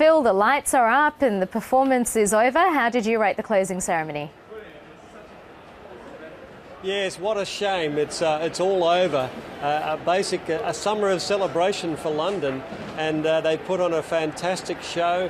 Phil, the lights are up and the performance is over. How did you rate the closing ceremony? Yes, what a shame. It's all over. A summer of celebration for London, and they put on a fantastic show,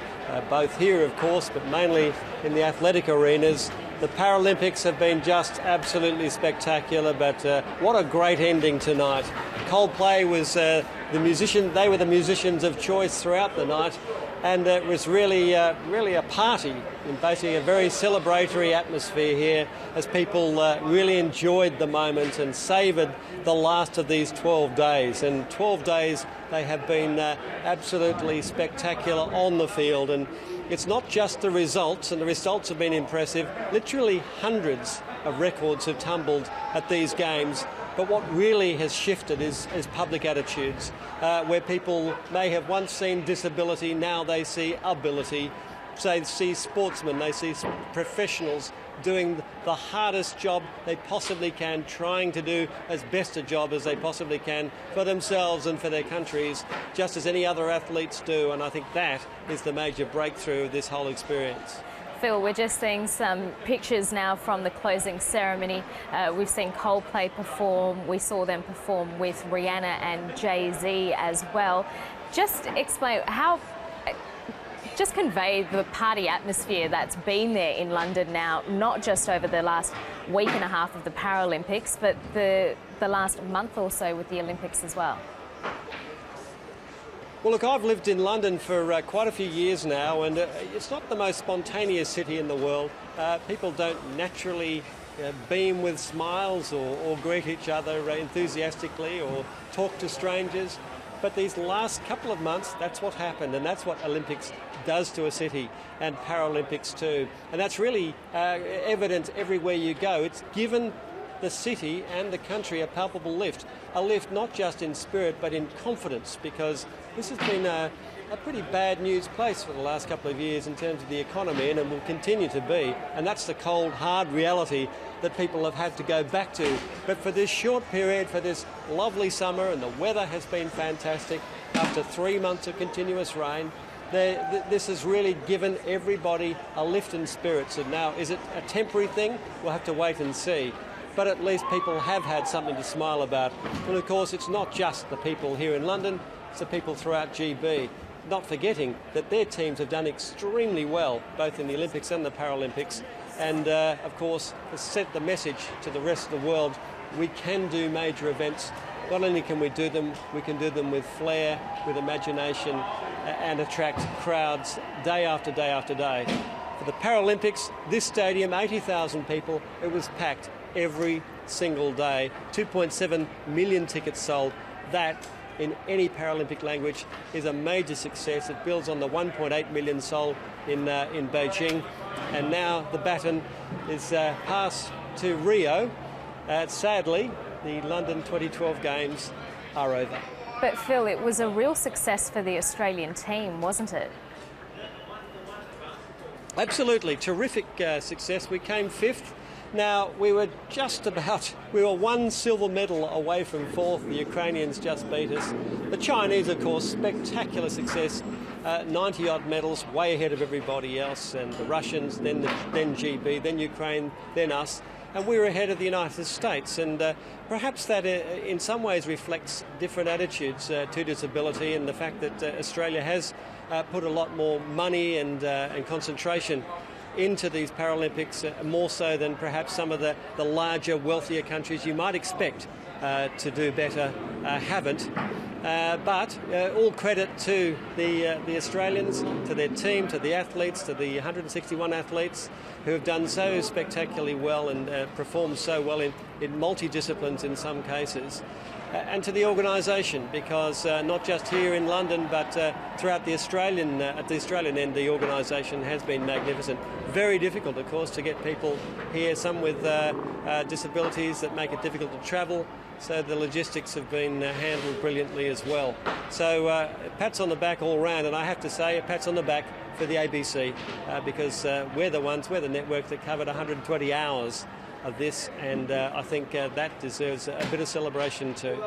both here, of course, but mainly in the athletic arenas. The Paralympics have been just absolutely spectacular, but what a great ending tonight. Coldplay was the musician. They were the musicians of choice throughout the night, and it was really a party, in basically a very celebratory atmosphere here, as people really enjoyed the moment and savoured the last of these 12 days. And 12 days they have been absolutely spectacular on the field, and it's not just the results, and the results have been impressive. Literally hundreds of records have tumbled at these games. But what really has shifted is public attitudes, where people may have once seen disability, now they see ability. They see sportsmen, they see professionals doing the hardest job they possibly can, trying to do as best a job as they possibly can for themselves and for their countries, just as any other athletes do. And I think that is the major breakthrough of this whole experience. Phil, we're just seeing some pictures now from the closing ceremony. We've seen Coldplay perform. We saw them perform with Rihanna and Jay-Z as well. Just explain just convey the party atmosphere that's been there in London now, not just over the last week and a half of the Paralympics, but the last month or so with the Olympics as well. Well, look, I've lived in London for quite a few years now, and it's not the most spontaneous city in the world. People don't naturally beam with smiles or greet each other enthusiastically or talk to strangers. But these last couple of months, that's what happened, and that's what Olympics does to a city, and Paralympics too. And that's really evident everywhere you go. It's given the city and the country a palpable lift. A lift not just in spirit but in confidence, because this has been a pretty bad news place for the last couple of years in terms of the economy, and it will continue to be. And that's the cold, hard reality that people have had to go back to. But for this short period, for this lovely summer, and the weather has been fantastic after 3 months of continuous rain, this has really given everybody a lift in spirits. And now, is it a temporary thing? We'll have to wait and see. But at least people have had something to smile about. And of course, it's not just the people here in London, it's the people throughout GB. Not forgetting that their teams have done extremely well, both in the Olympics and the Paralympics. And of course, has sent the message to the rest of the world, we can do major events. Not only can we do them, we can do them with flair, with imagination, and attract crowds day after day after day. For the Paralympics, this stadium, 80,000 people, it was packed every single day. 2.7 million tickets sold. That, in any Paralympic language, is a major success. It builds on the 1.8 million sold in Beijing. And now the baton is passed to Rio. Sadly, the London 2012 Games are over. But Phil, it was a real success for the Australian team, wasn't it? Absolutely, terrific success. We came fifth. Now, we were one silver medal away from fourth. The Ukrainians just beat us. The Chinese, of course, spectacular success. 90-odd medals, way ahead of everybody else. And the Russians, then GB, then Ukraine, then us. And we were ahead of the United States. And perhaps that in some ways reflects different attitudes to disability, and the fact that Australia has put a lot more money and concentration into these Paralympics, more so than perhaps some of the larger, wealthier countries you might expect to do better haven't. But all credit to the Australians, to their team, to the athletes, to the 161 athletes who have done so spectacularly well and performed so well in multi-disciplines in some cases. And to the organisation, because not just here in London, but throughout at the Australian end, the organisation has been magnificent. Very difficult, of course, to get people here, some with disabilities that make it difficult to travel. So the logistics have been handled brilliantly as well. So pats on the back all round, and I have to say, pats on the back for the ABC, because we're the network that covered 120 hours of this, and I think that deserves a bit of celebration too.